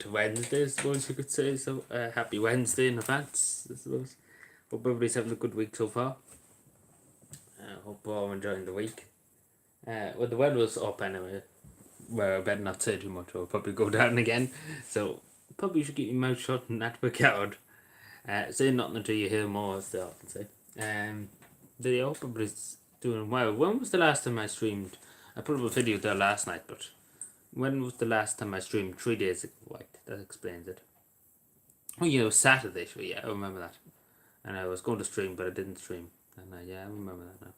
to Wednesday, I suppose you could say. So, happy Wednesday in advance, I suppose. Hope everybody's having a good week so far. Hope we're all enjoying the week. Well, the weather was up anyway. Well, I better not say too much, or it'll probably go down again. So, probably should keep your mouth shut and not work out. Say nothing until you hear more, as they often say. I hope everybody's doing well. When was the last time I streamed? I put up a video there last night, but when was the last time I streamed? 3 days ago. Right, that explains it. Oh, Saturday, sure, yeah, I remember that. And I was going to stream, but I didn't stream. And I remember that now.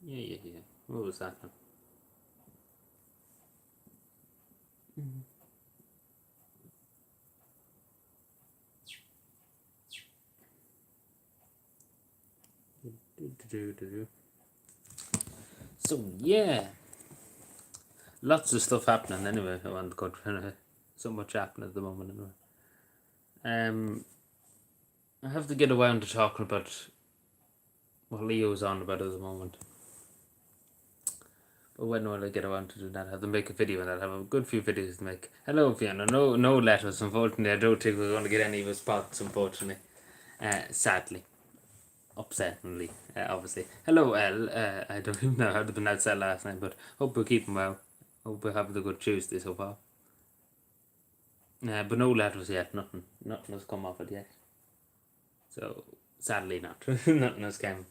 Yeah. What was that one? So, yeah. Lots of stuff happening anyway around the country. Anyway. So much happening at the moment anyway. I have to get around to talking about what Leo's on about at the moment. But when will I get around to do that? I have to make a video on that. I have a good few videos to make. Hello, Fiona. No letters, unfortunately. I don't think we're going to get any response, unfortunately. Sadly. Upsettingly, obviously. Hello, Elle. I don't even know how to pronounce that last name, but hope we're keeping well. Hope we're having a good Tuesday so far. But no letters yet. Nothing has come off it yet. So, sadly not. Nothing has come.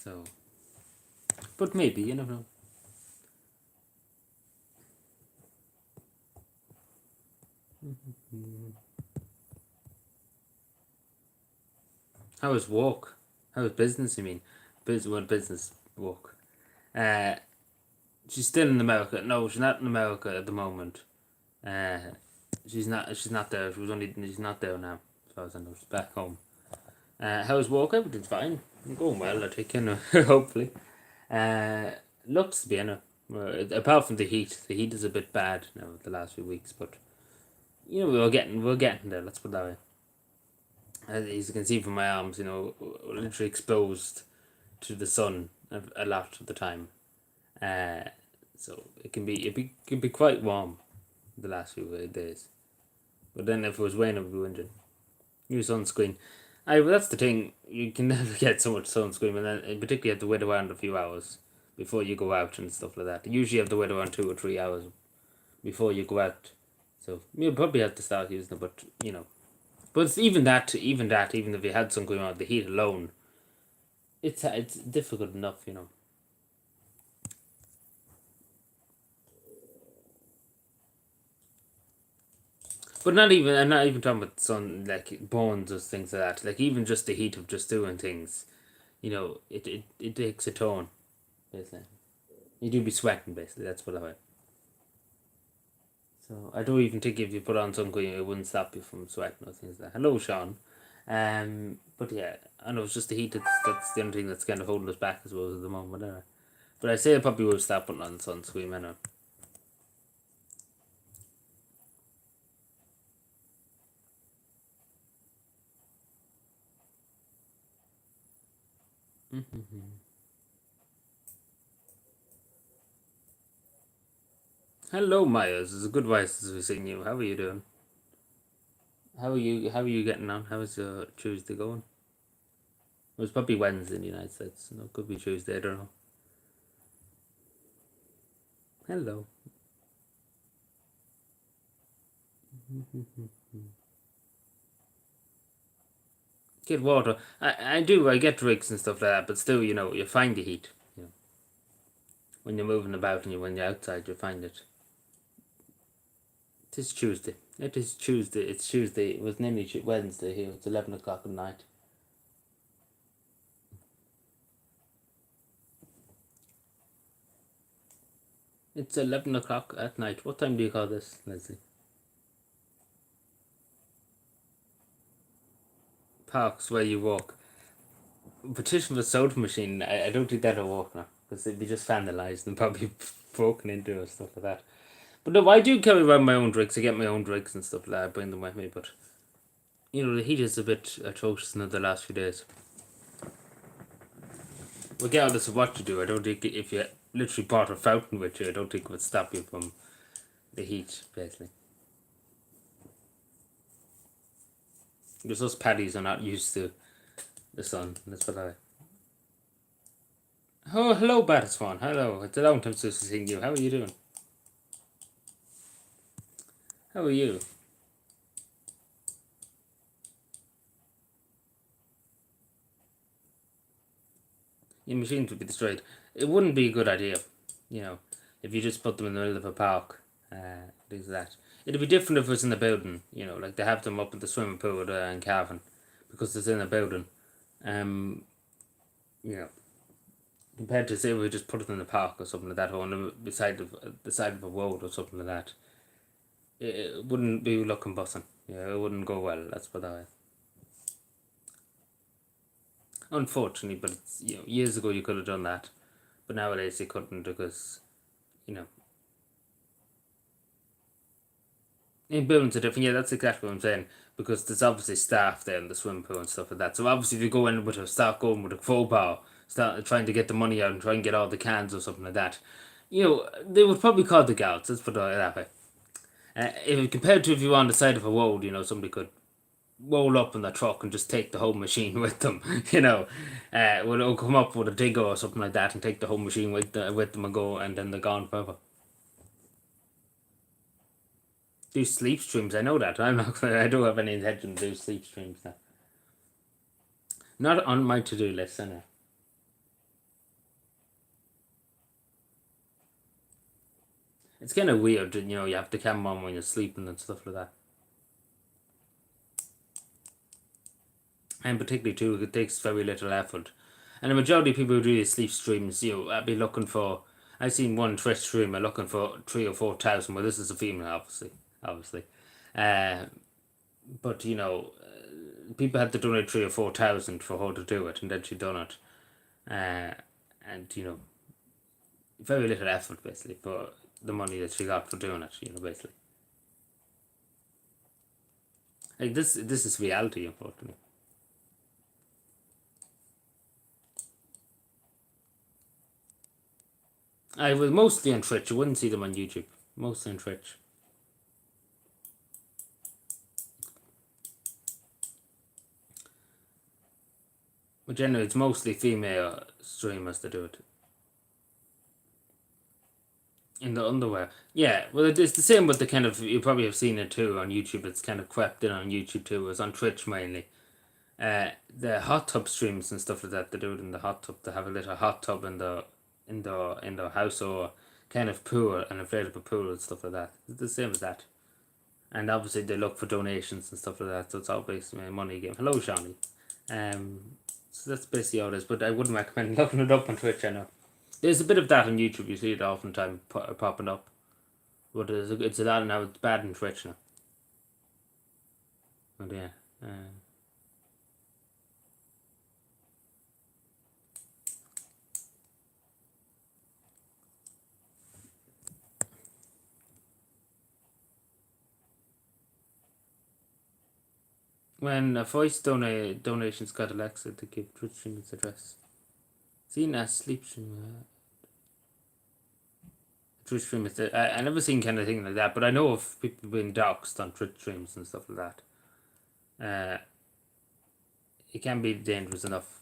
So, but maybe, you never know. How is work? How is business, you mean? Business work. She's still in America. No, she's not in America at the moment. She's not there. She's not there now, as far as I know. She's back home. How's work? Everything's fine. I'm going well, I think, hopefully. Looks to be, apart from the heat. The heat is a bit bad now the last few weeks, but we're getting there, let's put it that way. As you can see from my arms, we're literally exposed to the sun a lot of the time. So it can be quite warm the last few days. But then if it was raining, it would be wintering. Use sunscreen. Well, that's the thing. You can never get so much sunscreen, and then particularly you have to wait around a few hours before you go out and stuff like that. You usually have to wait around 2 or 3 hours before you go out. So you'll probably have to start using it, but But it's even if you had sunscreen on, the heat alone, it's difficult enough, But I'm not even talking about sun, like bones or things like that. Like even just the heat of just doing things, it takes a toll, basically. You do be sweating, basically. That's what I mean. So I don't even think if you put on sunscreen, it wouldn't stop you from sweating or things like that. Hello, Sean. But yeah, I know it's just the heat that's the only thing that's kind of holding us back, I suppose, at the moment. Anyway. But I say I probably will stop putting on sunscreen anyway. Hello, Myers. It's a good voice to be seeing you. How are you doing? How are you getting on? How is your Tuesday going? It was probably Wednesday in the United States. It could be Tuesday. I don't know. Hello. Get water. I do. I get drinks and stuff like that, but still, you find the heat. When you're moving about and when you're outside, you find it. It is Tuesday. It's Tuesday. It was nearly Wednesday here. It's 11 o'clock at night. It's 11 o'clock at night. What time do you call this, Leslie? Parks where you walk. Petition for soda machine. I don't think that'll work now because they'd be just vandalised and probably broken into or stuff like that. But no, I do carry around my own drinks. I get my own drinks and stuff like that. I bring them with me. But, the heat is a bit atrocious in the last few days. Regardless of what you do, I don't think if you literally brought a fountain with you, I don't think it would stop you from the heat, basically. Because those paddies are not used to the sun. That's what I... Oh, hello, Batterswan. Hello. It's a long time since I've seen you. How are you doing? How are you? Your machines would be destroyed. It wouldn't be a good idea, if you just put them in the middle of a park. Things like that. It'd be different if it was in the building, like they have them up at the swimming pool in Cavan, because it's in a building. Compared to say we just put it in the park or something like that, or on the side of a road or something like that. It wouldn't be looking bussing. It wouldn't go well. That's what I... Unfortunately, but it's, years ago you could have done that, but nowadays you couldn't because, in buildings are different. Yeah, that's exactly what I'm saying, because there's obviously staff there in the swimming pool and stuff like that. So obviously if you go in with a staff going with a crowbar, start trying to get the money out and try and get all the cans or something like that, they would probably call the guards. Let's put it that way. If compared to if you were on the side of a road, somebody could roll up in the truck and just take the whole machine with them. Will come up with a digger or something like that and take the whole machine with them and go, and then they're gone forever. Do sleep streams. I know that. I'm not. I don't have any intention to do sleep streams now. Not on my to-do list, anyway. It's kind of weird, you have the camera on when you're sleeping and stuff like that. And particularly too, it takes very little effort. And the majority of people who do these sleep streams, I'd be looking for... I've seen one Twitch streamer looking for 3,000 or 4,000. Well, this is a female, obviously. But, people had to donate 3,000 or 4,000 for her to do it, and then she done it. And, very little effort, basically, for the money that she got for doing it, basically. Like, this is reality, unfortunately. I was mostly on Twitch. You wouldn't see them on YouTube. Mostly on Twitch. But generally, it's mostly female streamers that do it. In the underwear. Yeah, well, it's the same with the kind of... You probably have seen it too on YouTube. It's kind of crept in on YouTube too. It's on Twitch mainly. The hot tub streams and stuff like that, they do it in the hot tub. They have a little hot tub in the house, or kind of pool, an inflatable pool and stuff like that. It's the same as that. And obviously they look for donations and stuff like that, so it's all basically a money game. Hello, Shawnee. So that's basically all it is, but I wouldn't recommend looking it up on Twitch, I know. There's a bit of that on YouTube, you see it oftentimes popping up. But it's a lot now, it's bad on Twitch now. But yeah. When a voice donations got Alexa to give Twitch stream its address. Seen as sleep stream. Twitch stream is I never seen kind of thing like that, but I know of people being doxxed on Twitch streams and stuff like that. It can be dangerous enough.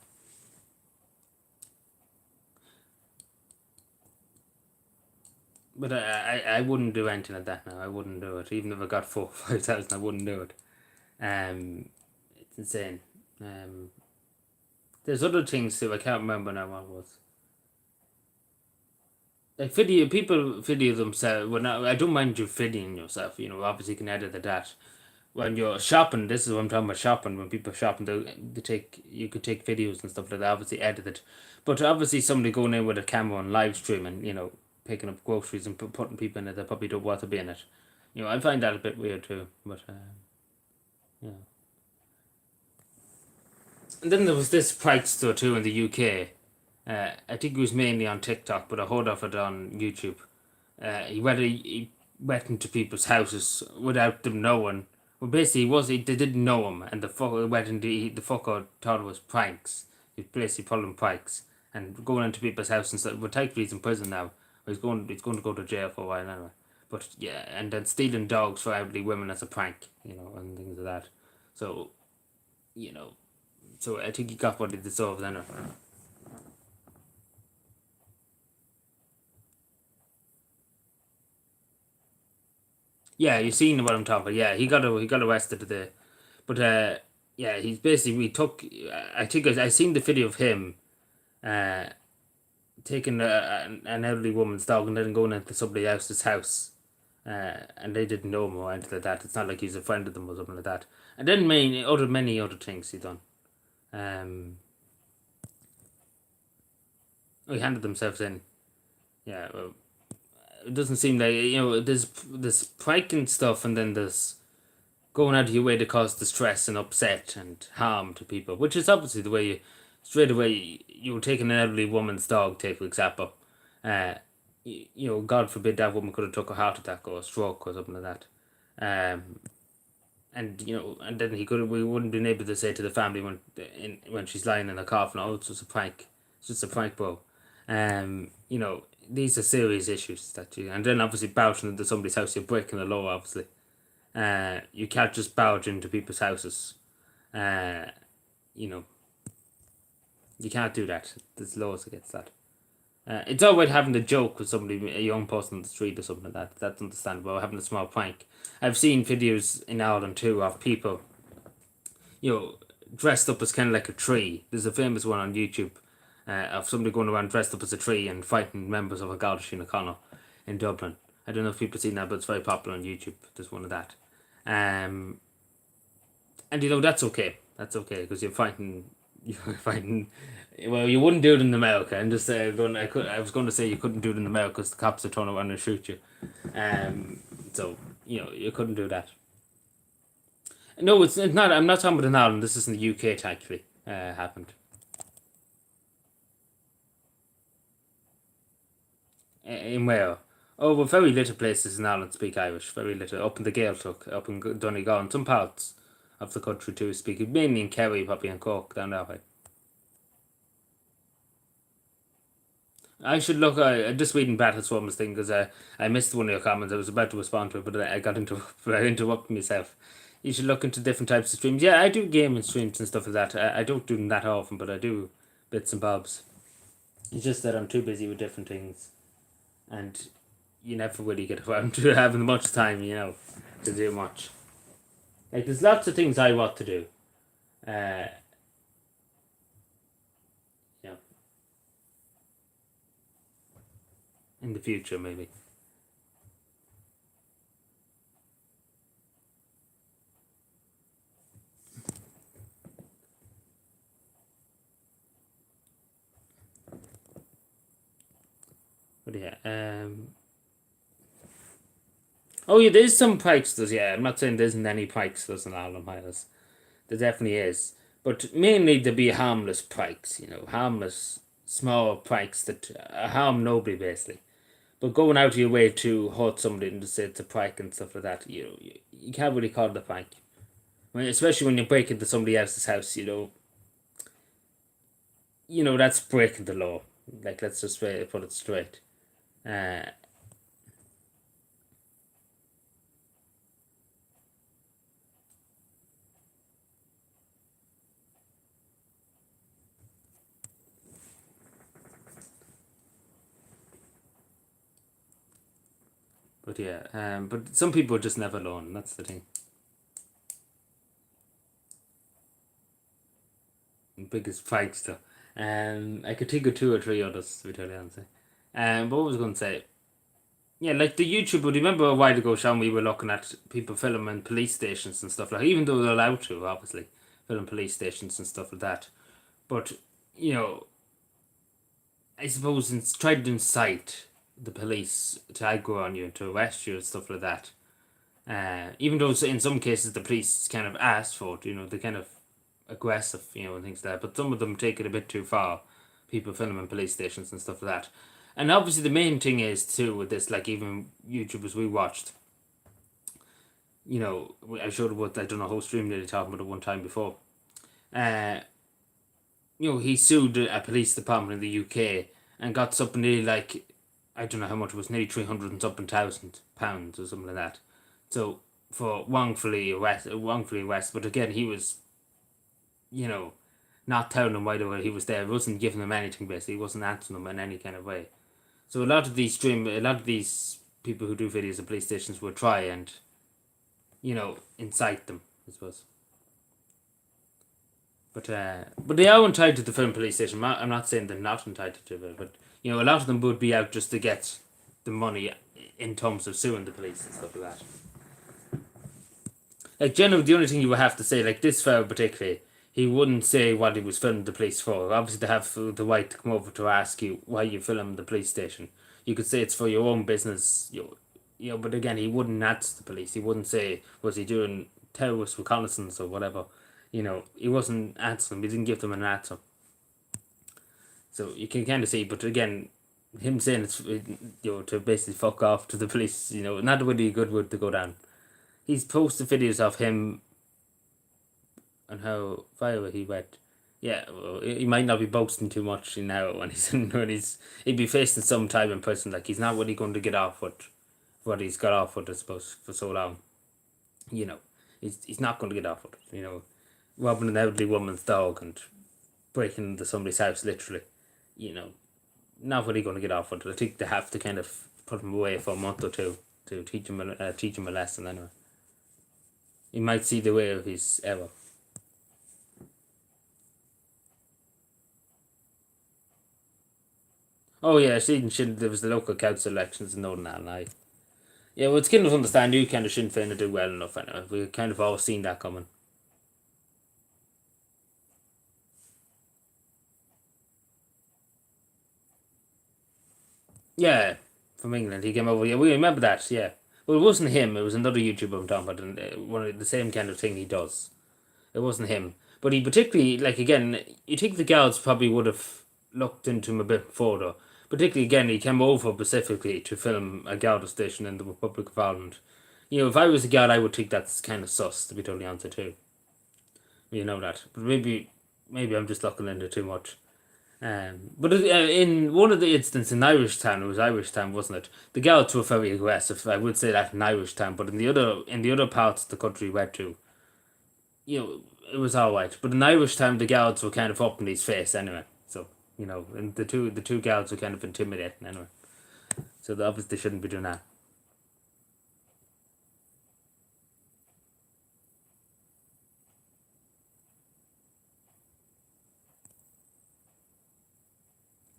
But I wouldn't do anything like that now. I wouldn't do it. Even if I got 4,000 or 5,000, I wouldn't do it. It's insane. There's other things too. I can't remember now what it was. Like people video themselves. Well, I don't mind you videoing yourself. Obviously you can edit that. When you're shopping, this is what I'm talking about. Shopping, when people are shopping, you could take videos and stuff like that. Obviously edit it, but obviously somebody going in with a camera and live streaming, picking up groceries and putting people in it that probably don't want to be in it. I find that a bit weird too. But yeah. And then there was this prankster too in the UK. I think it was mainly on TikTok, but I heard of it on YouTube. He went into people's houses without them knowing. Well, basically, they didn't know him, and the fucker went into the fucker thought it was pranks. He basically pulling pranks and going into people's houses and stuff. But technically, he's in prison now. He's going to go to jail for a while anyway. But yeah, and then stealing dogs for elderly women as a prank, and things like that. So, you know, so I think he got what he deserved anyway. Yeah, you seen what I'm talking about. Yeah, he got arrested today, but yeah, he's basically we took. I think I seen the video of him uh taking an elderly woman's dog and then going into somebody else's house, and they didn't know him or anything like that. It's not like he's a friend of them or something like that. And then many other things he done. Um, he handed themselves in. Yeah, well, it doesn't seem like there's pranking stuff, and then there's going out of your way to cause distress and upset and harm to people, which is obviously the way you straight away you were taking an elderly woman's dog, take for example. God forbid that woman could have took a heart attack or a stroke or something like that. And and then we wouldn't been able to say to the family when she's lying in a coffin, oh, it's just a prank, it's just a prank, bro. These are serious issues and then obviously barging into somebody's house, you're breaking the law, obviously. You can't just barge into people's houses. Uh, you know, you can't do that. There's laws against that. It's alright having a joke with somebody, a young person on the street or something like that. That's understandable. Or having a small prank. I've seen videos in Ireland too of people, you know, dressed up as kind of like a tree. There's a famous one on YouTube of somebody going around dressed up as a tree and fighting members of a Garda Síochána in Dublin. I don't know if people have seen that, but it's very popular on YouTube. There's one of that. And that's okay. That's okay because you're fighting. You're fighting. Well, you wouldn't do it in America. And just I was going to say you couldn't do it in America because the cops would turn around and shoot you. So you couldn't do that. No, it's not. I'm not talking about in Ireland. This is in the UK. It actually happened. In where? Oh, well, very little places in Ireland speak Irish. Very little. Up in the Gaeltacht, up in Donegal, and some parts of the country too speak it. Mainly in Kerry, probably in Cork, down that way. I should look. I just reading Battleswarmer's thing because I missed one of your comments. I was about to respond to it, but I got into I interrupted myself. You should look into different types of streams. Yeah, I do gaming streams and stuff like that. I don't do them that often, but I do bits and bobs. It's just that I'm too busy with different things, and you never really get around to having much time, to do much. Like there's lots of things I want to do. Uh, you know, in the future maybe. But yeah. Oh yeah, there's some pranksters. Yeah, I'm not saying there isn't any pranksters in Ireland, Miles. There definitely is, but mainly there be harmless pranks. Harmless small pranks that harm nobody basically. But going out of your way to hurt somebody and to say it's a prank and stuff like that, you can't really call it a prank. Especially when you break into somebody else's house, that's breaking the law. Like let's just put it straight. Uh, but yeah, but some people just never learn. That's the thing. Biggest prankster. I could think of two or three others to be totally honest. But what was I going to say? Yeah, like the YouTube. But remember a while ago, Sean, we were looking at people filming police stations and stuff like. Even though they're allowed to, obviously, film police stations and stuff like that. But you know, I suppose it's tried to incite the police to aggro on you, to arrest you and stuff like that. Even though in some cases the police kind of ask for it, they're kind of aggressive, and things like that. But some of them take it a bit too far. People filming police stations and stuff like that. And obviously the main thing is too with this, like even YouTubers we watched, you know, I showed what I don't know whole stream did talking about it one time before. Uh, you know, he sued a police department in the UK and got something nearly like, I don't know how much it was, nearly 300 and something thousand pounds or something like that. So for wrongfully arrest, but again he was, you know, not telling them why he was there. He wasn't giving them anything basically. He wasn't answering them in any kind of way. So a lot of these people who do videos at police stations will try and, you know, incite them, I suppose. But they are entitled to film police station. I'm not saying they're not entitled to it, but you know, a lot of them would be out just to get the money in terms of suing the police and stuff like that. Like generally, the only thing you would have to say, like this fellow particularly, he wouldn't say what he was filming the police for. Obviously, they have the right to come over to ask you why you film the police station. You could say it's for your own business, you know. But again, he wouldn't answer the police. He wouldn't say was he doing terrorist reconnaissance or whatever. You know, he wasn't answering. He didn't give them an answer. So you can kind of see, but again, him saying it's, you know, to basically fuck off to the police, you know, not really a good word to go down. He's posted videos of him and how far he went. Yeah, well, he might not be boasting too much now when he'd be facing some time in prison. Like he's not really going to get off with what he's got off with, I suppose, for so long. You know, he's not going to get off with it. You know, robbing an elderly woman's dog and breaking into somebody's house, literally. You know, not really going to get off with it. I think they have to kind of put him away for a month or two to teach him a lesson anyway. He might see the way of his error. Oh yeah, there was the local council elections in Northern Ireland. Yeah, well, it's kind of understand you kind of Sinn Féin to do well enough anyway. We've kind of all seen that coming. Yeah, from England. He came over. Yeah, we remember that. Yeah. Well, it wasn't him. It was another YouTuber I'm talking about, and one of the same kind of thing he does. It wasn't him, but he particularly like again. You think the guards probably would have looked into him a bit further. Particularly again, he came over specifically to film a Garda station in the Republic of Ireland. You know, if I was a guard, I would think that's kind of sus, to be totally honest too. You know that, but maybe I'm just looking into too much. But in one of the instances in Irish Town, it was Irish Town, wasn't it? The Gaels were very aggressive. I would say that in Irish Town, but in the other parts of the country we went to, you know, it was all right. But in Irish Town, the Gaels were kind of up in his face anyway. So you know, and the two Gaels were kind of intimidating anyway. So they obviously shouldn't be doing that.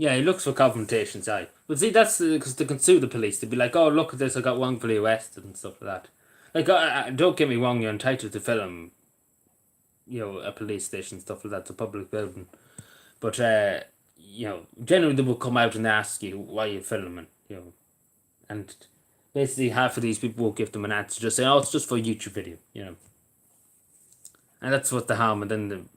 Yeah, he looks for confrontations, aye. But see, that's because they can sue the police. They'd be like, "Oh, look at this! I got wrongfully arrested and stuff like that." Like, don't get me wrong, you're entitled to film, you know, a police station stuff like that. It's a public building, but you know, generally they will come out and ask you why you're filming, you know, and basically half of these people will give them an answer, just saying, "Oh, it's just for a YouTube video," you know, and that's what the harm. And then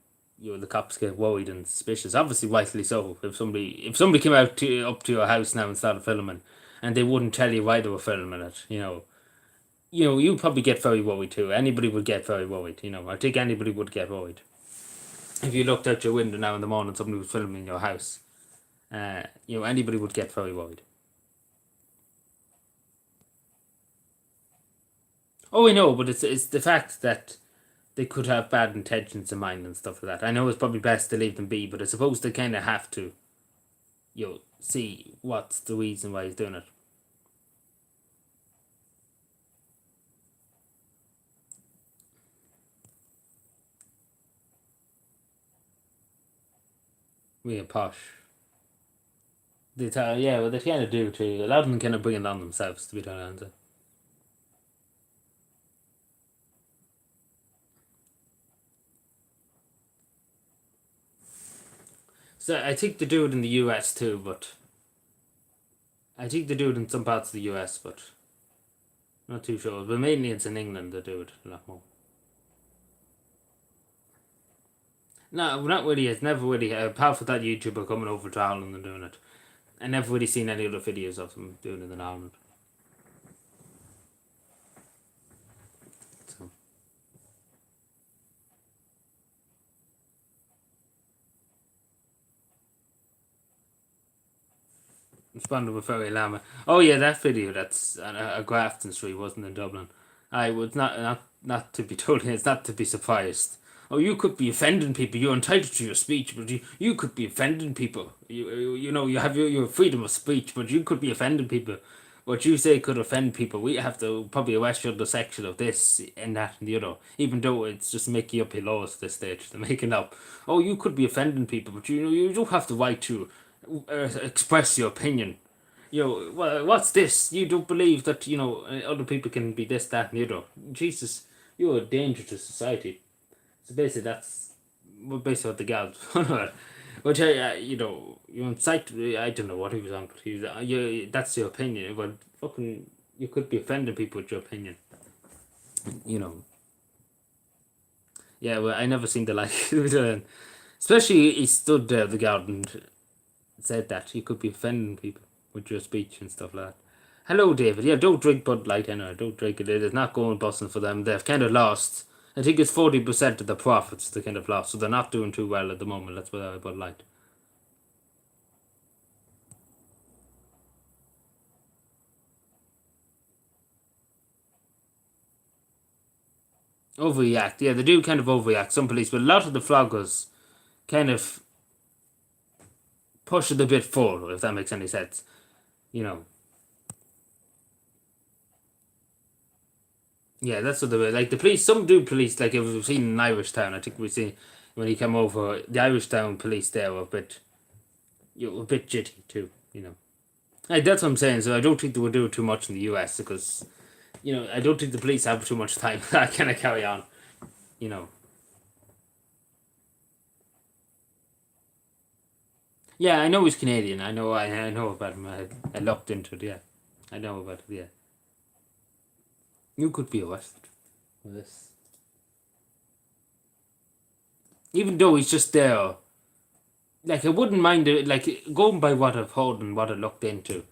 the cops get worried and suspicious. Obviously, rightly so. If somebody came up to your house now and started filming, and they wouldn't tell you why they were filming it, you know, you probably get very worried too. Anybody would get very worried. You know, I think anybody would get worried if you looked out your window now in the morning, somebody was filming your house. You know, anybody would get very worried. Oh, I know, but it's the fact that they could have bad intentions in mind and stuff like that. I know it's probably best to leave them be, but I suppose they kind of have to, you know, see what's the reason why he's doing it. Real posh. They tell, yeah, well, they kind of do too. A lot of them kind of bring it on themselves, to be honest. So I think they do it in the US too, but I think they do it in some parts of the US, but not too sure. But mainly it's in England they do it a lot more. No, not really. It's never really. Apart from that YouTuber coming over to Ireland and doing it. I never really seen any other videos of them doing it in Ireland. So responded with very alarming. Oh yeah, that video. That's a Grafton Street, wasn't in Dublin. I was not to be told. It's not to be surprised. Oh, you could be offending people. You're entitled to your speech, but you could be offending people. You know you have your freedom of speech, but you could be offending people. What you say could offend people. We have to probably arrest you under section of this and that and the other. Even though it's just making up your laws at this stage, they're making up. Oh, you could be offending people, but you know you don't have the right to express your opinion. You know, well, what's this? You don't believe that, you know, other people can be this, that, and the other. Jesus, you're a danger to society. So basically, that's basically what the gal which you know, you incite. I don't know what he was on, but he was. That's your opinion. But fucking, you could be offending people with your opinion. You know. Yeah, well, I never seen the like. Especially, he stood there, the guard, and said that you could be offending people with your speech and stuff like that. Hello, David. Yeah, don't drink Bud Light anyway. Don't drink it. It's not going busting for them. They've kind of lost. I think it's 40% of the profits they kind of lost, so they're not doing too well at the moment. That's what I Bud Light. Overreact. Yeah, they do kind of overreact. Some police, but a lot of the floggers kind of push it a bit forward, if that makes any sense. You know. Yeah, that's what they were. Like the police, some do police, like if we've seen in Irish Town, I think we've seen when he came over, the Irish Town police there were a bit, you know, a bit jitty too, you know. Like, that's what I'm saying. So I don't think they would do too much in the US because, you know, I don't think the police have too much time. That kind of carry on, you know. Yeah, I know he's Canadian. I know about him. I looked into it. Yeah, I know about it. Yeah, you could be arrested for this, even though he's just there. Like I wouldn't mind it. Like going by what I've heard and what I looked into,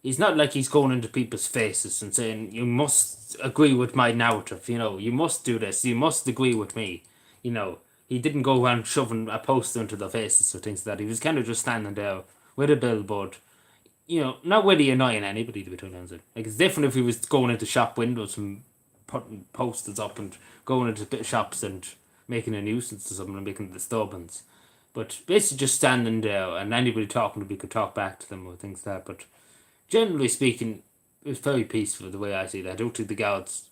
he's not like he's going into people's faces and saying you must agree with my narrative. You know, you must do this. You must agree with me. You know, he didn't go around shoving a poster into their faces or things like that. He was kind of just standing there with a billboard. You know, not really annoying anybody to be totally honest. Like it's different if he was going into shop windows and putting posters up and going into bit shops and making a nuisance or something and making a disturbance. But basically just standing there and anybody talking to me could talk back to them or things like that. But generally speaking, it was very peaceful the way I see it. I don't think the guards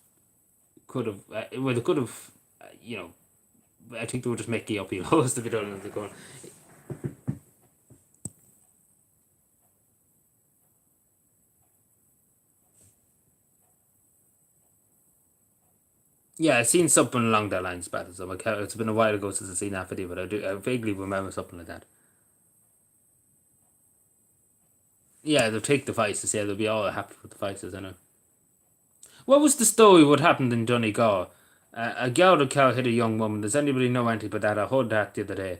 could have, well, they could have, you know, I think they were just making up heroes to be done and they're going, yeah, I seen something along that lines, but it's been a while ago since I've seen that video, but I vaguely remember something like that. Yeah, they'll take the vices. Yeah, they'll be all happy with the vices. I know. What was the story? What happened in Donegal? A girl at car hit a young woman. Does anybody know anything about that? I heard that the other day.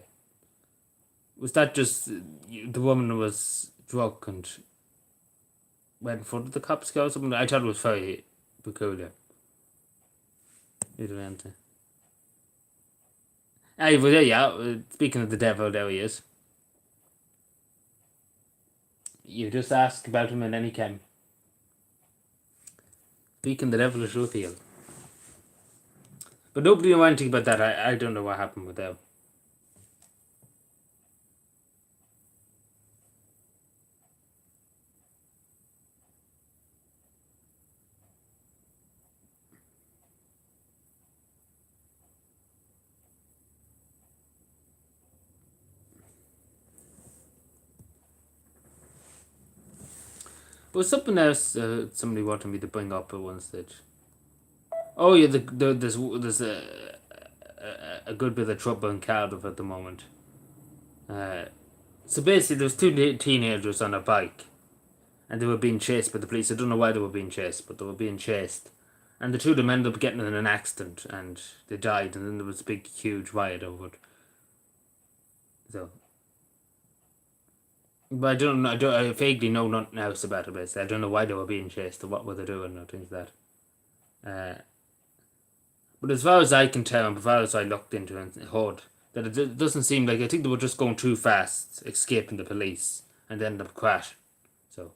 Was that just the woman was drunk and went in front of the cops or something? I thought it was very peculiar. Evidently. Hey, well, there, yeah. Speaking of the devil, there he is. You just ask about him and then he came. Speaking the devil is real. But nobody knew anything about that. I don't know what happened with them. But something else somebody wanted me to bring up at one stage. Oh yeah, there's a good bit of trouble in Cardiff at the moment. Uh, so basically, there's two teenagers on a bike, and they were being chased by the police. I don't know why they were being chased, but they were being chased, and the two of them ended up getting in an accident, and they died, and then there was a big, huge riot over it. So But I vaguely know nothing else about it. Basically. I don't know why they were being chased or what were they doing or things like that. But as far as I can tell, and as far as I looked into and heard, that it doesn't seem like I think they were just going too fast, escaping the police, and ended up crashing. So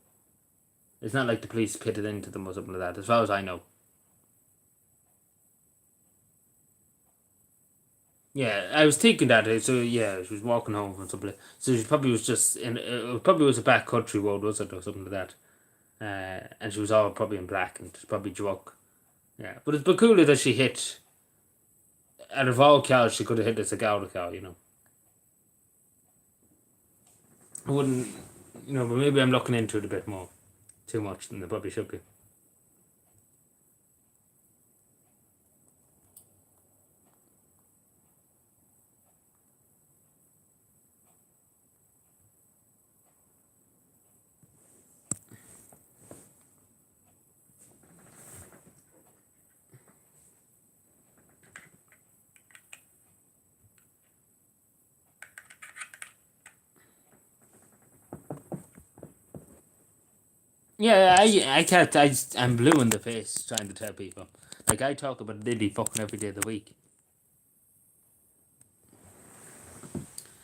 it's not like the police pitted into them or something like that. As far as I know. Yeah, I was thinking that. So yeah, she was walking home from something. So she probably was just in. It probably was a back country road, was it, or something like that. And she was all probably in black and probably drunk. Yeah, but it's peculiar that she hit. Out of all cars, she could have hit a cigar car. I wouldn't. But maybe I'm looking into it a bit more, too much than they probably should be. Yeah, I can't. I'm blue in the face trying to tell people. Like I talk about Lily fucking every day of the week.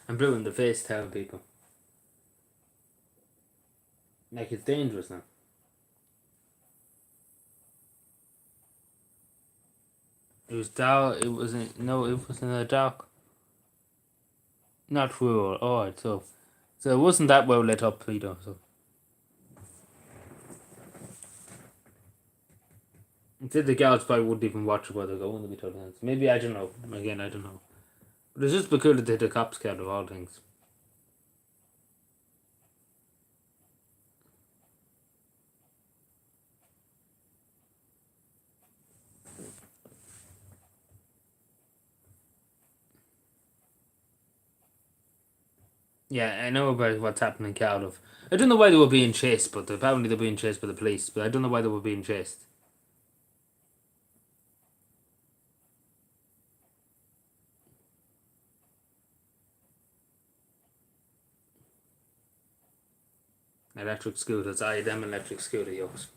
I'm blue in the face telling people. Like it's dangerous now. It was dark. It wasn't. No, it wasn't a dark. Not rural. Alright, so it wasn't that well lit up either. So instead the girls probably wouldn't even watch where they're going to be totally honest. Maybe I don't know. Again, I don't know. But it's just because they hit the cops scared of all things. Yeah, I know about what's happening in Cardiff. I don't know why they were being chased, but apparently they're being chased by the police. But I don't know why they were being chased. Electric scooters, them electric scooter yokes.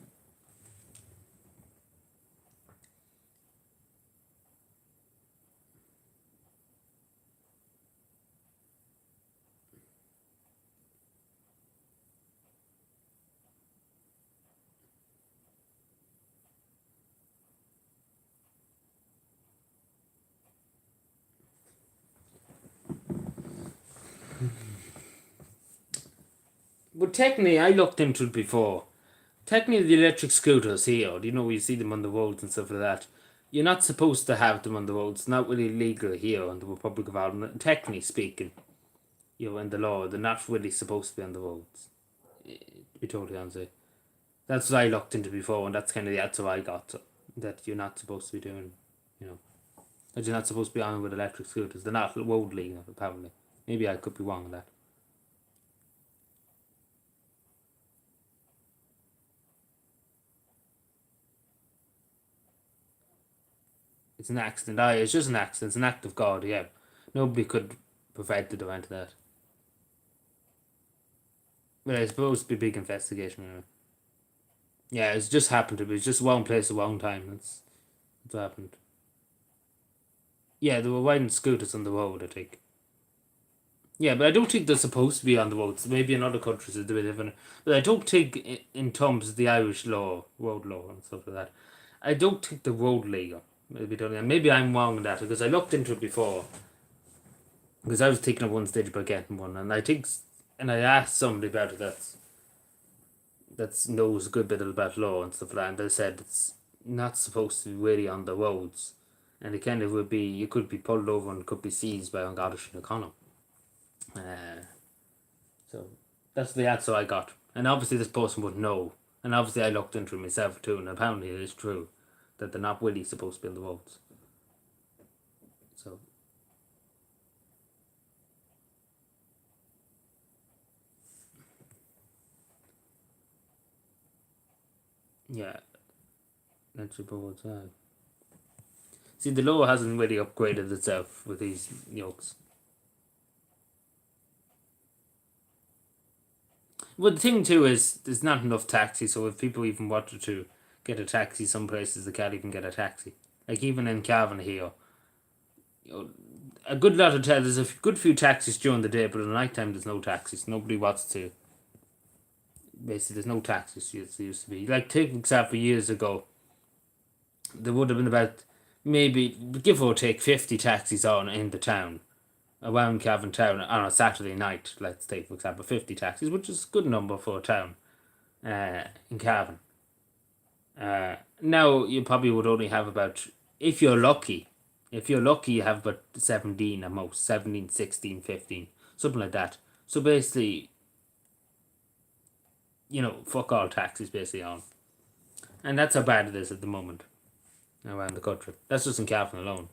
But technically, I looked into it before. Technically, the electric scooters here, you see them on the roads and stuff like that. You're not supposed to have them on the roads. It's not really legal here on the Republic of Ireland. Technically speaking, in the law, they're not really supposed to be on the roads. To be totally honest, that's what I looked into before, and that's kind of the answer I got. That you're not supposed to be doing, you know, that you're not supposed to be on with electric scooters. They're not road legal, apparently. Maybe I could be wrong on that. It's an accident. It's just an accident. It's an act of God. Yeah, nobody could prevent it or anything like that. But it's supposed to be a big investigation. Yeah, it's just happened to be. It's just one place at one time. That's what happened. Yeah, they were riding scooters on the road, I think. Yeah, but I don't think they're supposed to be on the roads. Maybe in other countries it's a bit different. But I don't think, in terms of the Irish law, road law and stuff like that, I don't think the road legal. Maybe I'm wrong on that because I looked into it before. Because I was thinking of one stage about getting one, and and I asked somebody about it that knows a good bit about law and stuff like that, and they said it's not supposed to be really on the roads, and it kind of would be you could be pulled over and could be seized by An Garda Síochána. So that's the answer I got, and obviously this person would know, and obviously I looked into it myself too, and apparently it is true that they're not really supposed to be on the roads. So yeah, that's suppose. See, the law hasn't really upgraded itself with these yokes. Well, the thing too is there's not enough taxis, so if people even wanted to get a taxi, some places they can't even get a taxi. Like even in Cavan here, you know, a good lot of there's a good few taxis during the day, but at night time there's no taxis. Nobody wants to. Basically, there's no taxis. It used to be like take for example years ago. There would have been about maybe give or take 50 taxis on in the town around Cavan town on a Saturday night. Let's take for example 50 taxis, which is a good number for a town in Cavan. Now you probably would only have about, if you're lucky, you have about 17 at most, 17, 16, 15, something like that. So basically, fuck all taxis basically on. And that's how bad it is at the moment around the country. That's just in Cavan alone.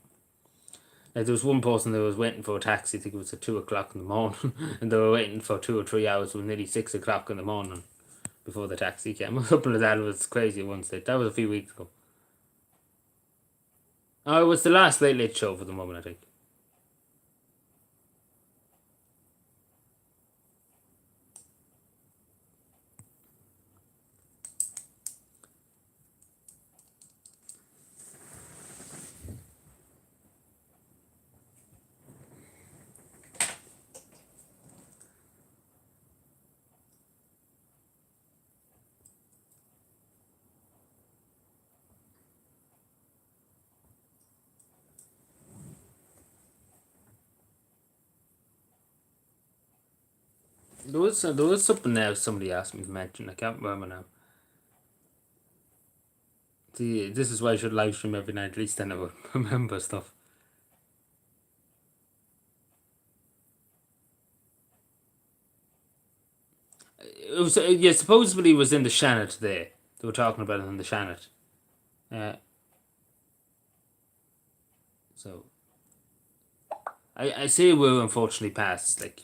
Like there was one person that was waiting for a taxi, I think it was at 2 o'clock in the morning, and they were waiting for 2 or 3 hours. It was nearly 6 o'clock in the morning before the taxi came. Something like that. It was crazy once. That was a few weeks ago. Oh, it was the last Late Late Show for the moment, I think. There was something there somebody asked me to mention. I can't remember now. See, this is why I should live stream every night. At least then I would remember stuff. It was yeah. Supposedly it was in the Shannon today. They were talking about it in the Shannon. So I say we're unfortunately past. Like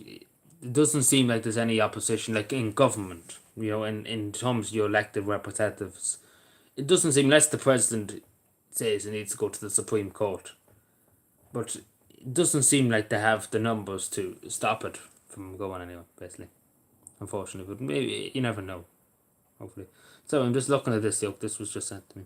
it doesn't seem like there's any opposition. Like in government, in terms of your elected representatives, it doesn't seem, unless the president says it needs to go to the Supreme Court. But it doesn't seem like they have the numbers to stop it from going anywhere, basically. Unfortunately, but maybe you never know. Hopefully. So I'm just looking at this. This was just sent to me.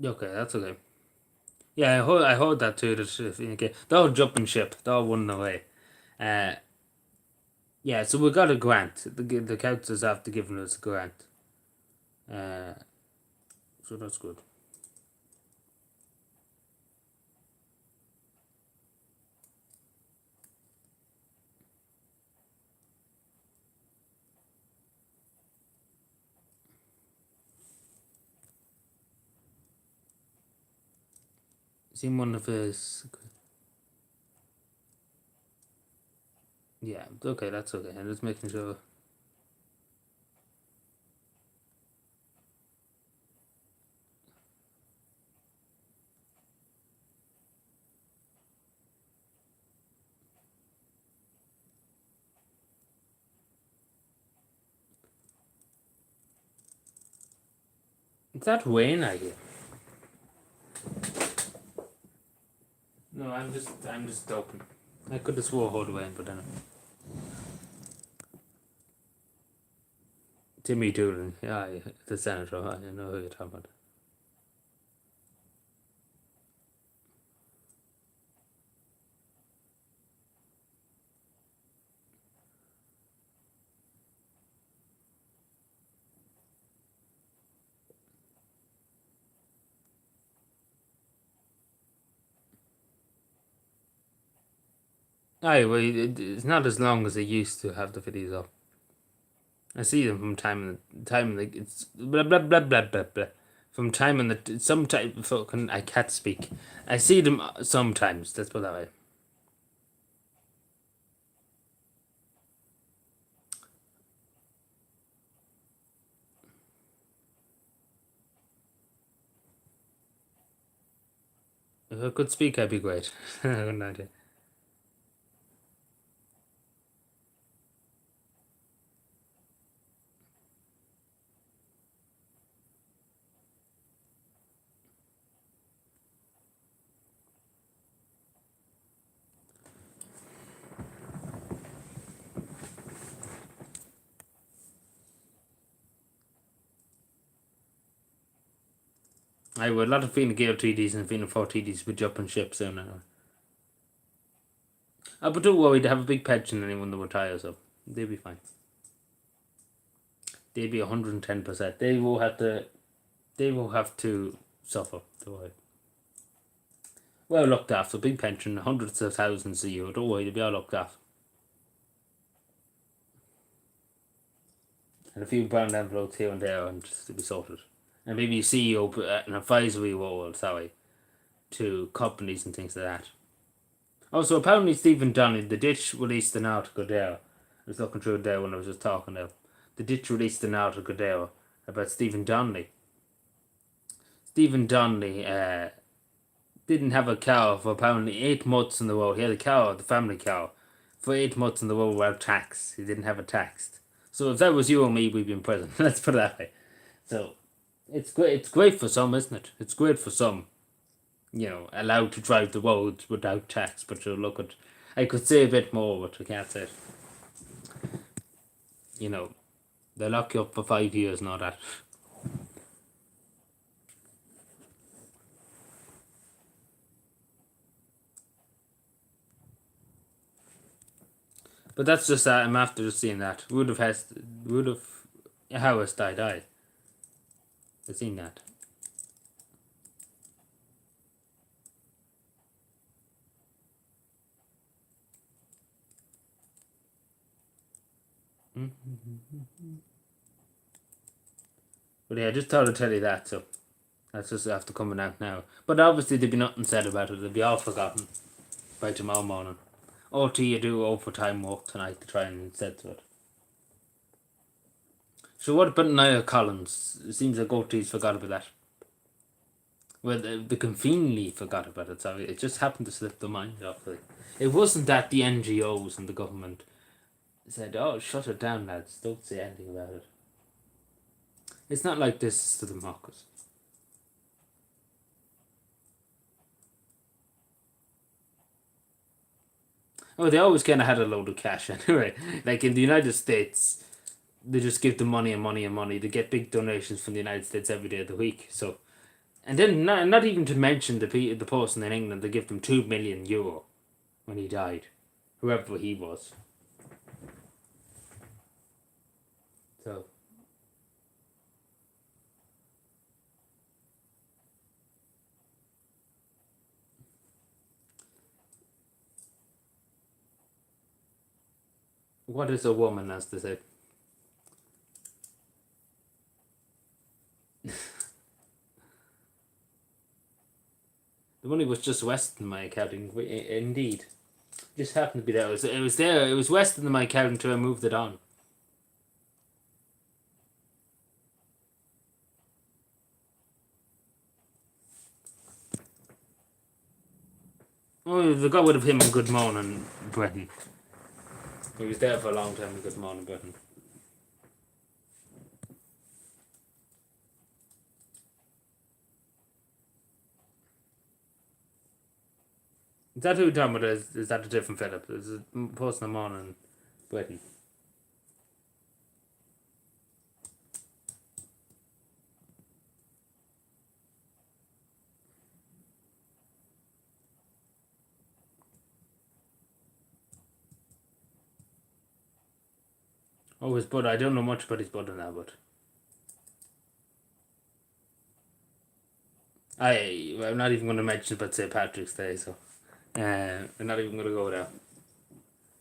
Okay, that's okay. Yeah, I heard that too. That if, okay, they're all jumping ship. They're all running away. Uh, yeah. So we got a grant. The councils have to give us a grant. Uh, so that's good. Seen one of his. Yeah. Okay, that's okay. I'm just making sure. Is that Wayne I hear? No, I'm just open. I could have swore hold Wayne, but then Timmy Doolan. Yeah, the senator. I know who you're talking about. Aye, well, it's not as long as they used to have the videos up. I see them from time to time. Like it's blah blah blah blah blah blah. From time on the sometimes fucking I can't speak. I see them sometimes. Let's put it that way. If I could speak, I'd be great. I have no idea. I would a lot of feeling Gale TDs and feeling 4 TDs would jump on ship soon. Anyway. But don't worry, they have a big pension and anyone that retire, so they'll be fine. They'll be 110%. They will have to. They will have to suffer. Don't worry. Well looked after, big pension, hundreds of thousands a year. Don't worry, they'll be all looked after. And a few brown envelopes here and there, and just to be sorted. And maybe a CEO, an advisory role, sorry, to companies and things like that. Also, apparently Stephen Donnelly, the Ditch released an article there. I was looking through it there when I was just talking there. The Ditch released an article there about Stephen Donnelly. Stephen Donnelly didn't have a cow for apparently 8 months in the row. He had a cow, the family cow, for 8 months in the row without tax. He didn't have it taxed. So if that was you or me, we'd be in prison. Let's put it that way. So it's great. It's great for some, isn't it? It's great for some. You know, allowed to drive the roads without tax. But you look at, I could say a bit more, but I can't say it. You know, they lock you up for 5 years and all that. But that's just that. I'm after just seeing that. Would have Harris died. I've seen that. But yeah, I just thought I'd tell you that. So that's just after coming out now. But obviously there'd be nothing said about it. It'd be all forgotten by tomorrow morning. OT, you do overtime work tonight to try and set to it. So what about Niall Collins? It seems like OT's forgot about that. Well, they conveniently forgot about it, so it just happened to slip their mind off. It wasn't that the NGOs and the government said, "Oh, shut it down, lads. Don't say anything about it." It's not like this is to the mockers. Oh, they always kind of had a load of cash anyway. Like in the United States, they just give them money and money and money. They get big donations from the United States every day of the week. So, and then not even to mention the person in England, they give them €2 million when he died, whoever he was. So. What is a woman, as they say? The money was just west in my accounting. Indeed, just happened to be there. It was there. It was west in my account until I moved it on. Oh, they got rid of him in Good Morning Britain. He was there for a long time in Good Morning Britain. Is that who Tom is that a different Philip? Is it person I'm on in Britain? Oh, his brother. I don't know much about his brother now, but I'm not even going to mention about St. Patrick's Day, so we're not even going to go there.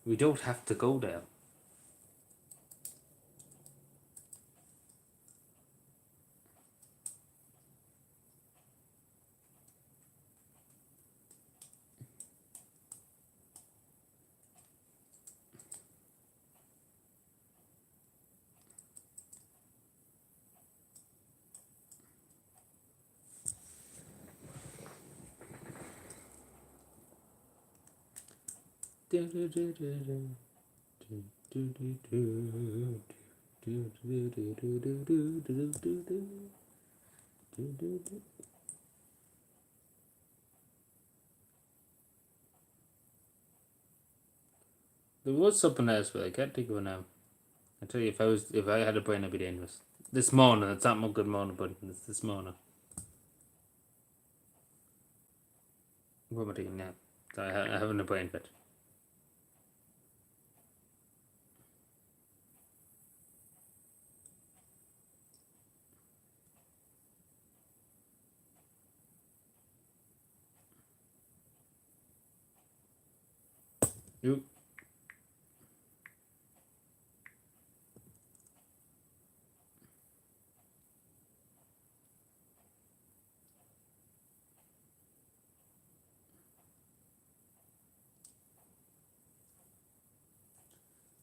We don't have to go there. There was something else, but I can't think of it now. I tell you, if I had a brain, I'd be dangerous. This morning, it's not my good morning, but it's this morning. What am I doing now? So I having a brain fit. You.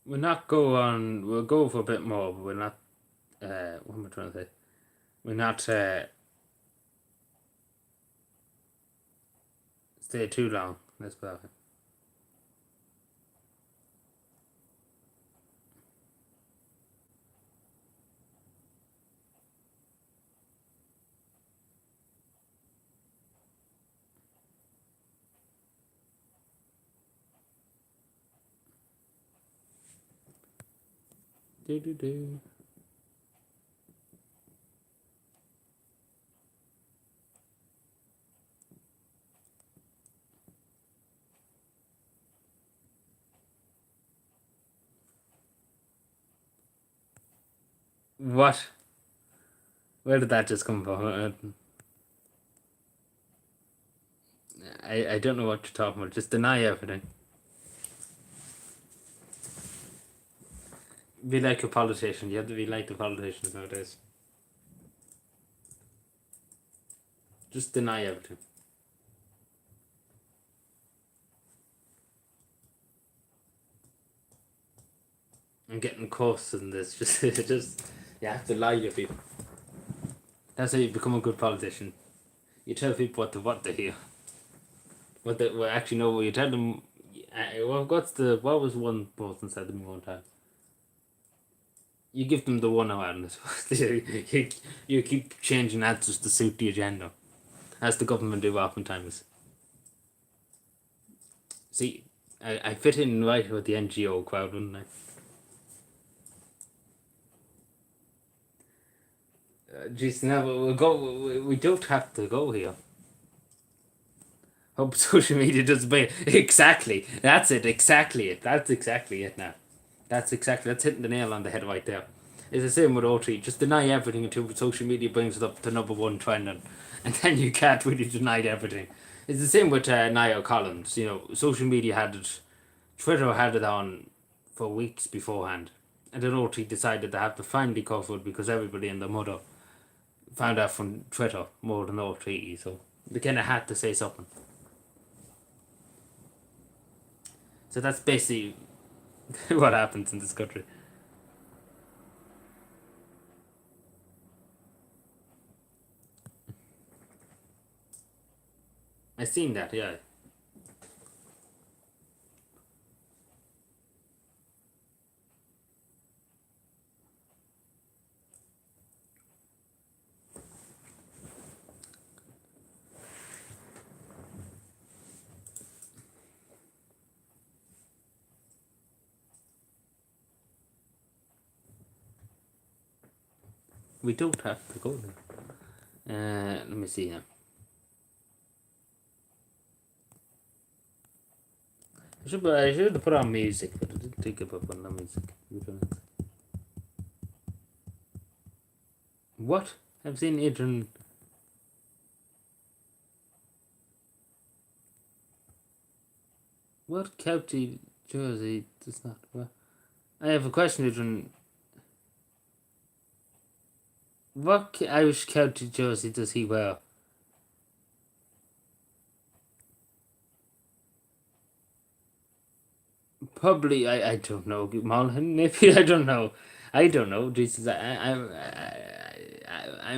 We're not go on. We'll go for a bit more, but we're not. What am I trying to say? We're not stay too long. That's perfect. Do. What? Where did that just come from? I don't know what you're talking about. Just deny everything. Be like a politician. You have to be like the politicians nowadays. Just deny everything. I'm getting close in this. Just you have to lie to people. That's how you become a good politician. You tell people what to hear. Well, actually no. You tell them. What was one person said to me one time? You give them the 1 hour and you keep changing answers to suit the agenda, as the government do oftentimes. See, I fit in right with the NGO crowd, wouldn't I? Geez, now we'll go. We don't have to go here. Hope social media doesn't pay. Exactly. That's it. Exactly it. That's exactly it now. That's hitting the nail on the head right there. It's the same with OT. Just deny everything until social media brings it up to number one trending, and then you can't really deny everything. It's the same with Niall Collins. You know, social media had it, Twitter had it on for weeks beforehand, and then OT decided they have to finally cover it because everybody and their mother found out from Twitter more than OT. So they kind of had to say something. So that's basically what happens in this country. I seen that, yeah. We don't have to go there. Let me see now. I should have put on music, but I didn't think about putting on music. What? I've seen Adrian. What county jersey does not wear? I have a question, Adrian. What Irish county jersey does he wear? Probably, I don't know. Malin, maybe. I don't know. I don't know. Jesus, I'm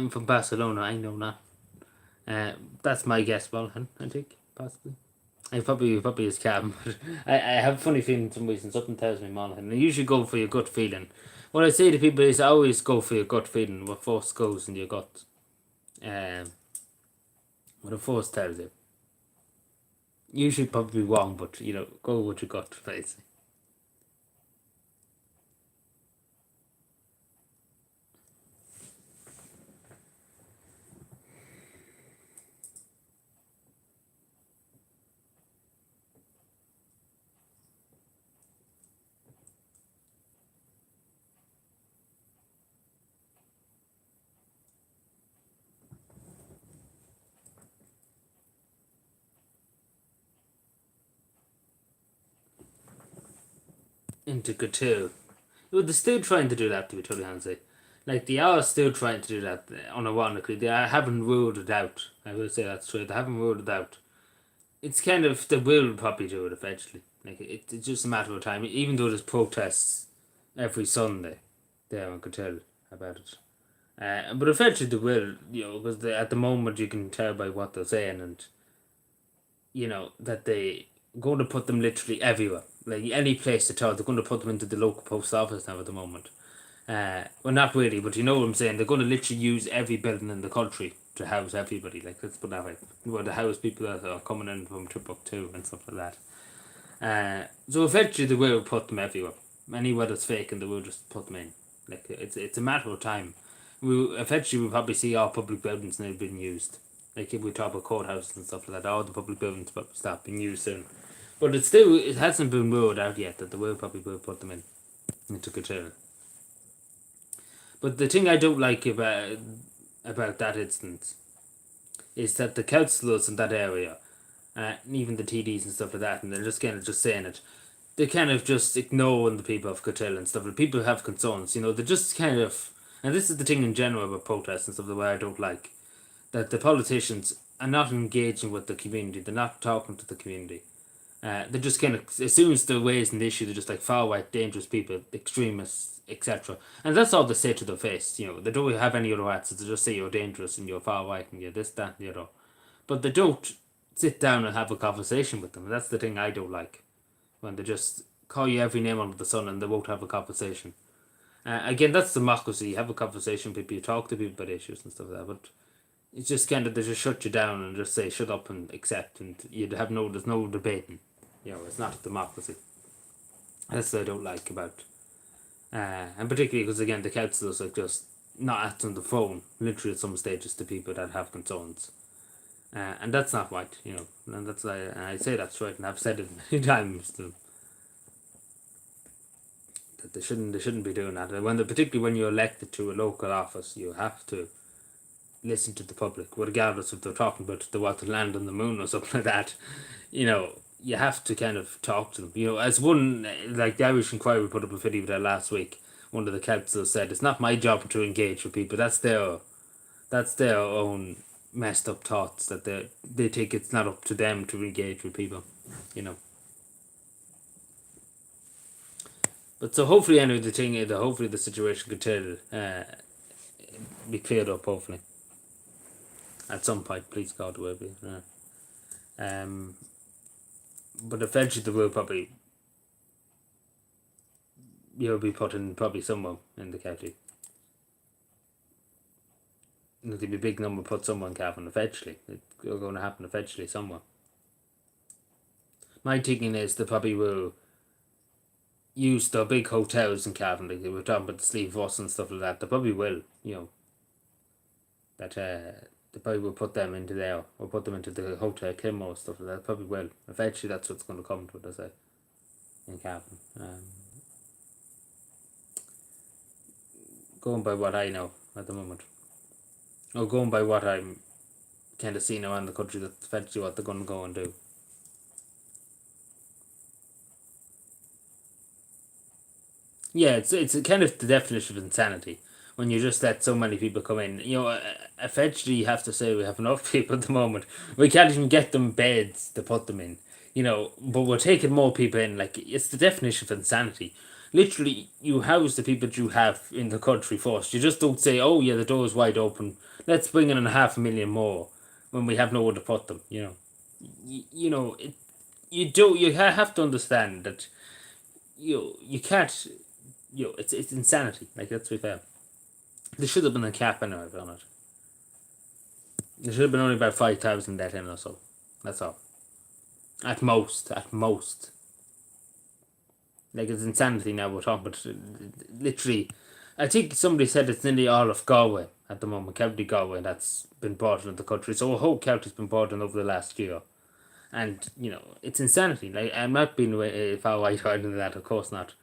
from Barcelona. I know that. That's my guess, Malin, I think, possibly. I probably is calm. I have a funny feeling some reason. Something tells me Monaghan. And I usually go for your gut feeling. What I say to people is I always go for your gut feeling. What force goes in your gut. Um, what a force tells you. Usually probably wrong, but go with your gut, basically. Into Couture. Well, they're still trying to do that, to be totally honest. Like, they are still trying to do that unironically. They haven't ruled it out. I will say that's true. They haven't ruled it out. It's kind of, they will probably do it eventually. Like, it's just a matter of time. Even though there's protests every Sunday there on Couture about it. But eventually they will, because at the moment you can tell by what they're saying, and that they going to put them literally everywhere. Like any place at all, they're going to put them into the local post office now at the moment. Well, not really, but you know what I'm saying. They're going to literally use every building in the country to house everybody. Like, let's put that way. Well, to house people that are coming in from Timbuktu and stuff like that. So eventually they will put them everywhere. Anywhere that's fake, and they will just put them in. Like, it's a matter of time. Eventually we'll probably see all public buildings now being used. Like, if we talk about courthouses and stuff like that, all the public buildings will start being used soon. But it hasn't been ruled out yet that they will probably will put them in into Couture. But the thing I don't like about that instance is that the councillors in that area, and even the TDs and stuff like that, and they're just kind of just saying it, they kind of just ignoring the people of Couture and stuff. The people have concerns, they just kind of, and this is the thing in general about protests and stuff, the way I don't like, that the politicians are not engaging with the community, they're not talking to the community. They're just kind of, as soon as they're raising the issue, they're just like far right, dangerous people, extremists, etc. And that's all they say to their face. They don't have any other answers. They just say you're dangerous and you're far right and you're this, that, and the other. But they don't sit down and have a conversation with them. That's the thing I don't like. When they just call you every name under the sun and they won't have a conversation. Again, that's democracy. You have a conversation with people, you talk to people about issues and stuff like that. But it's just kind of, they just shut you down and just say shut up and accept, and there's no debating. It's not a democracy. That's what I don't like about. And particularly because, again, the councillors are just not answering the phone, literally at some stages, to people that have concerns. And that's not right, and that's and I say that's right, and I've said it many times to them, that they shouldn't be doing that. And particularly when you're elected to a local office, you have to listen to the public, regardless if they're talking about they want to land on the moon or something like that. You have to kind of talk to them. As one, like the Irish Inquiry put up a video there last week, one of the councillors said, it's not my job to engage with people, that's their own messed up thoughts, that they think it's not up to them to engage with people, But so hopefully, anyway, hopefully the situation could be cleared up, hopefully. At some point, please God, will be. But eventually they will probably be put in probably somewhere in the county. There'll be a big number put somewhere in Cavan eventually. It's going to happen eventually somewhere. My thinking is they probably will use the big hotels in Cavan, like they were talking about the Sleeve Bus and stuff like that. They probably will, that they probably will put them into there, or put them into the Hotel Kimmo and stuff like that. Probably will. Eventually that's what's going to come to it, I say, in Cavan. Going by what I know at the moment, or going by what I'm kind of seeing around the country, that's eventually what they're going to go and do. Yeah, it's kind of the definition of insanity when you just let so many people come in. Eventually you have to say we have enough people at the moment. We can't even get them beds to put them in. But we're taking more people in. Like, it's the definition of insanity. Literally, you house the people that you have in the country first. You just don't say, oh yeah, the door is wide open, let's bring in 500,000 more when we have nowhere to put them. you have to understand that you can't it's insanity. Like, let's be fair. There should have been a cap anyway on it. There should have been only about 5,000 let in or so. That's all. At most, at most. Like, it's insanity now we're talking, but literally, I think somebody said it's nearly all of Galway at the moment, County Galway, that's been bought into the country. So a whole county's been bought in over the last year. And, it's insanity. Like, I'm not being far white or anything that, of course not.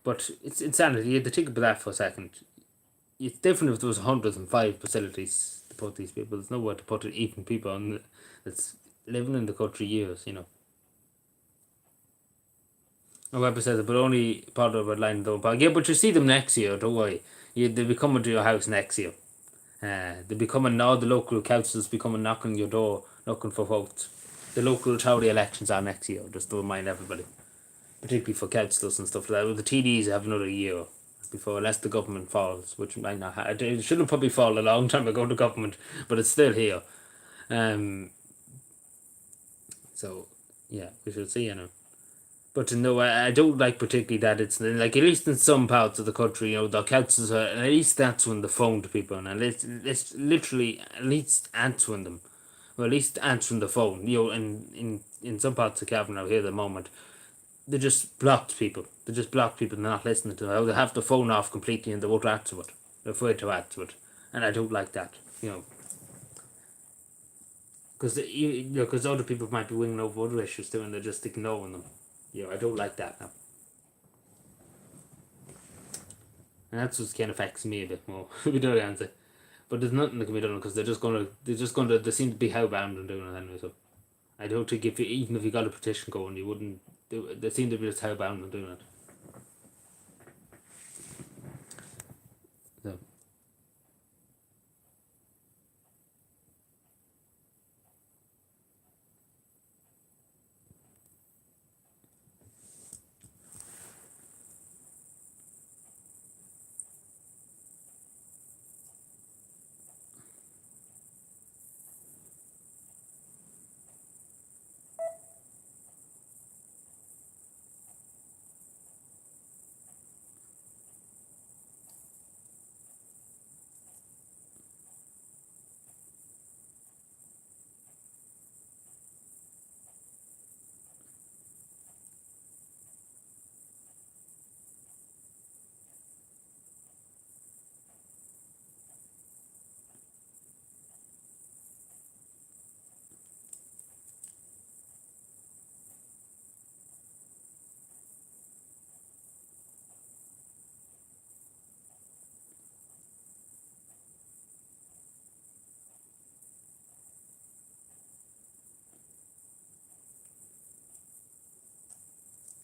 But it's insanity. You have to think about that for a second. It's different if there was 105 facilities to put these people. There's nowhere to put it, even people that's living in the country years. My web says, but only part of a line don't park. Yeah, but you see them next year, don't worry. They'll be coming to your house next year. They'll be coming now, the local councils be coming knocking your door, looking for votes. The local charity elections are next year, just to remind everybody. Particularly for councillors and stuff like that. Well, the TDs have another year before, unless the government falls, which might not have. It should have probably fallen a long time ago, the government, but it's still here. So, yeah, we shall see. But no, I don't like particularly that it's like, at least in some parts of the country, the councils are at least answering the phone to people, and it's literally at least answering them, or at least answering the phone. In some parts of Cavan out here at the moment, they just blocked people. They just block people. They're not listening to them. They have the phone off completely and they won't answer it. They're afraid to answer it, and I don't like that. Because other people might be winging over other issues too, and they're just ignoring them. I don't like that now. And that's what kind of affects me a bit more. We don't answer, but there's nothing that can be done because they seem to be hellbound and doing it anyway. So I don't think even if you got a petition going, you wouldn't do it. They seem to be just hellbound and doing it. So.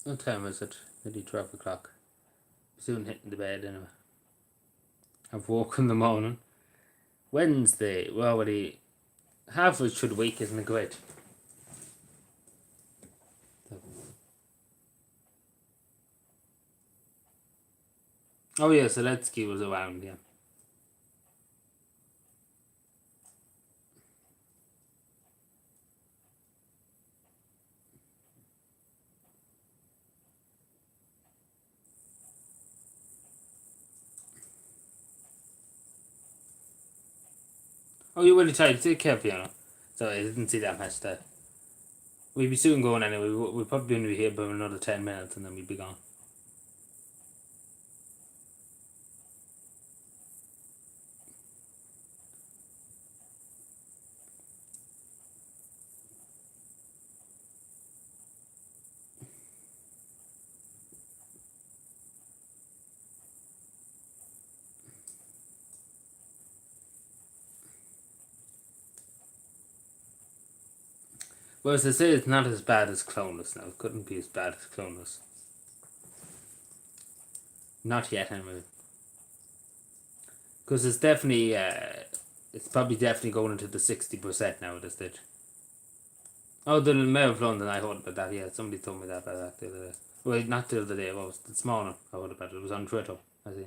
What time is it? Maybe 12 o'clock. Soon hitting the bed anyway. I've woke in the morning. Wednesday, we're already halfway through the week, isn't it great? Oh yeah, Zelensky was around, yeah. Oh, you're really tired. Take care, Fiona. So I didn't see that match there. We'll be soon going anyway. We'll probably be here for another 10 minutes and then we'll be gone. Well, as I say, it's not as bad as Clonus now. It couldn't be as bad as Clonus. Not yet, anyway. Because it's definitely, it's probably definitely going into the 60% now at this stage. Oh, the Mayor of London, I heard about that, yeah. Somebody told me about that the other day. Well, not the other day, it was this morning I heard about it. It was on Twitter, I think.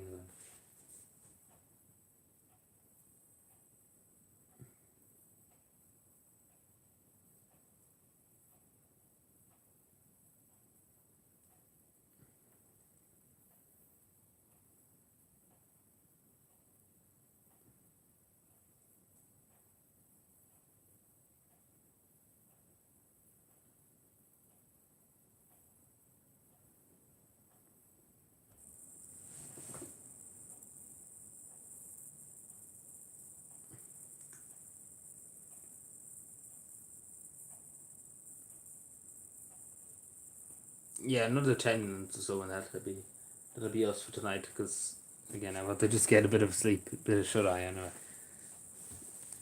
Yeah, another 10 minutes or so, and that'll be us for tonight. Because again, I want to just get a bit of sleep, a bit of shut eye anyway,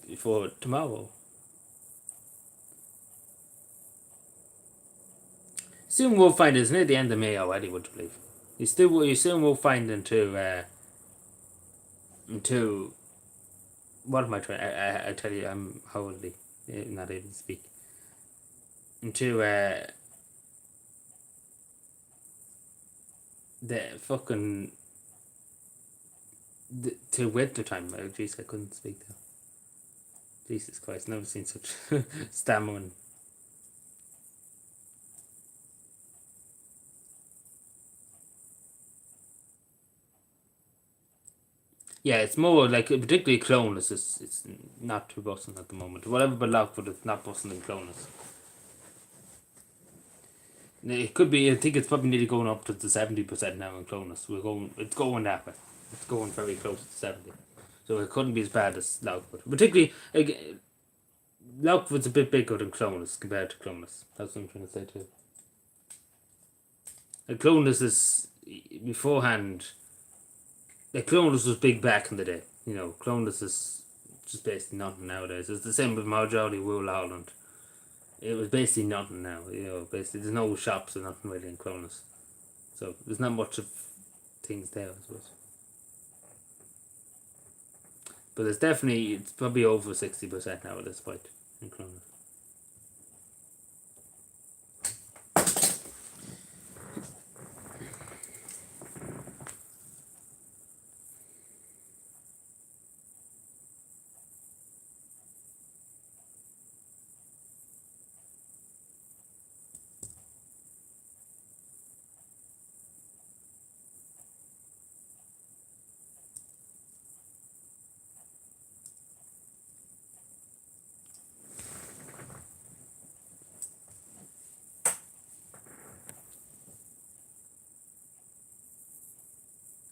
before tomorrow. Soon we'll find it's near the end of May already. Would you believe? You soon will find into what am I trying? I tell you, I'm hardly not able to speak. Into the fucking to winter time. Oh jeez, I couldn't speak there. Jesus Christ, never seen such stammering. Yeah, it's more like particularly Clonus. It's not too bustling at the moment. Whatever but Lockwood, it's not bustling in Clonus. It could be. I think it's probably nearly going up to the 70% now in Clonus. It's going that way. It's going very close to 70. So it couldn't be as bad as Lockwood. Particularly, Lockwood's a bit bigger than Clonus compared to Clonus. That's what I'm trying to say too. Like Clonus is beforehand. Like Clonus was big back in the day. You know, Clonus is just basically nothing nowadays. It's the same with Marjolly Wool Holland. It was basically nothing now. You know, basically there's no shops or nothing really in Clonus. So there's not much of things there, I suppose. But it's probably over 60% now at this point in Clonus.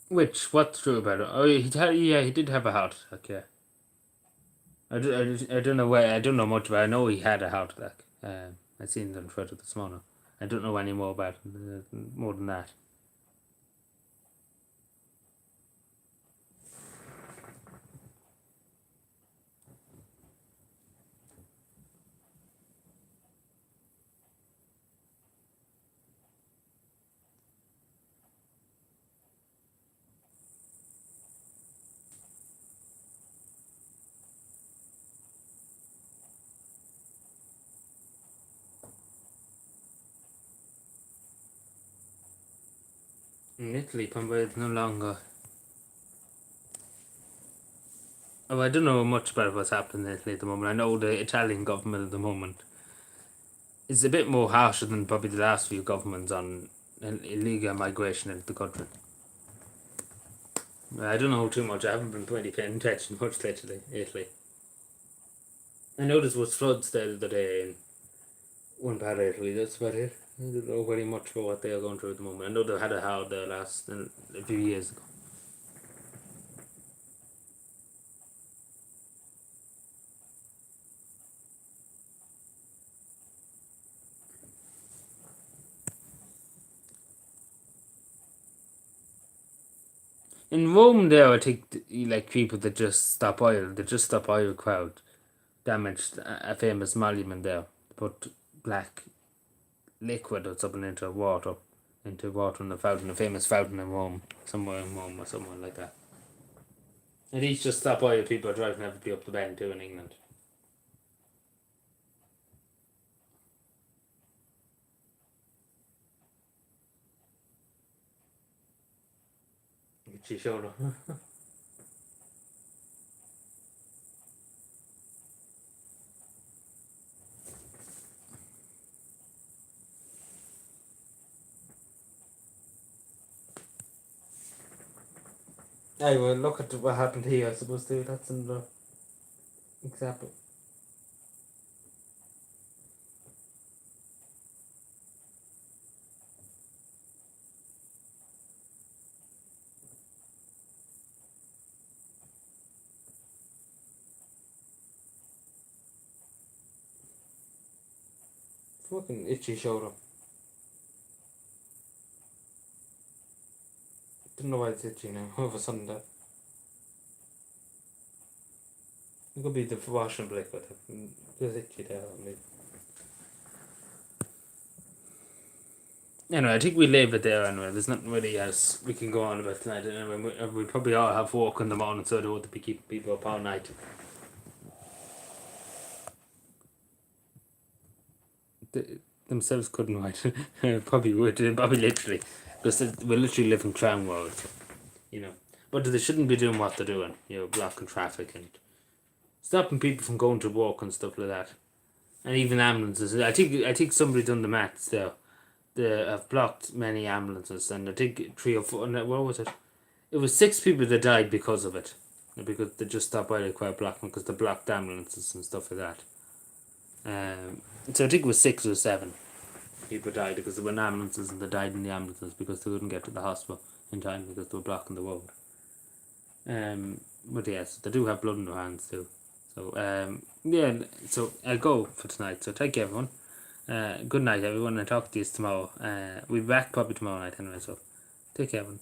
What's true about it? Oh, he did have a heart attack, yeah. I don't know where, I don't know much about it. I know he had a heart attack. I seen it on Twitter this morning. I don't know any more about it, more than that. In Italy, Pompeii is no longer. Oh, I don't know much about what's happening in Italy at the moment. I know the Italian government at the moment is a bit more harsher than probably the last few governments on illegal migration into the country. I don't know too much. I haven't been really paying attention much lately. Italy. I know there was floods the other day in one part of Italy. That's about it. I don't know very much about what they are going through at the moment. I know they had a hard last a few years ago. In Rome, there, I think like people that just stop oil. They just stop oil crowd damaged a famous monument there. Put black liquid or something into water in the fountain, a famous fountain in Rome, somewhere in Rome or somewhere like that. And these just stop oil people are driving everybody up the bend too in England. She showed her. Anyway, look at what happened here, I suppose, too. That's another example. Fucking itchy shoulder. don't know why it's itchy now. All of a sudden that. It could be the washing liquid. It's itchy there. Anyway, I think we leave it there anyway. There's nothing really else we can go on about tonight. Anyway, we probably all have work in the morning, so I don't want to be keeping people up all night. Themselves couldn't write. Probably would. Probably literally. Because we literally live in Crown World. You know. But they shouldn't be doing what they're doing. You know, blocking traffic and stopping people from going to work and stuff like that. And even ambulances. I think somebody done the maths there. They have blocked many ambulances, and I think 3 or 4. What was it? It was 6 people that died because of it, because they just stopped while they quite blocking because they blocked ambulances and stuff like that. So I think it was 6 or 7 people died because there were ambulances, and they died in the ambulances because they couldn't get to the hospital in time because they were blocking the road. But yes, they do have blood in their hands too. So yeah, so I'll go for tonight. So thank you everyone. Good night everyone, and talk to you tomorrow. We'll be back probably tomorrow night anyway, so take care everyone.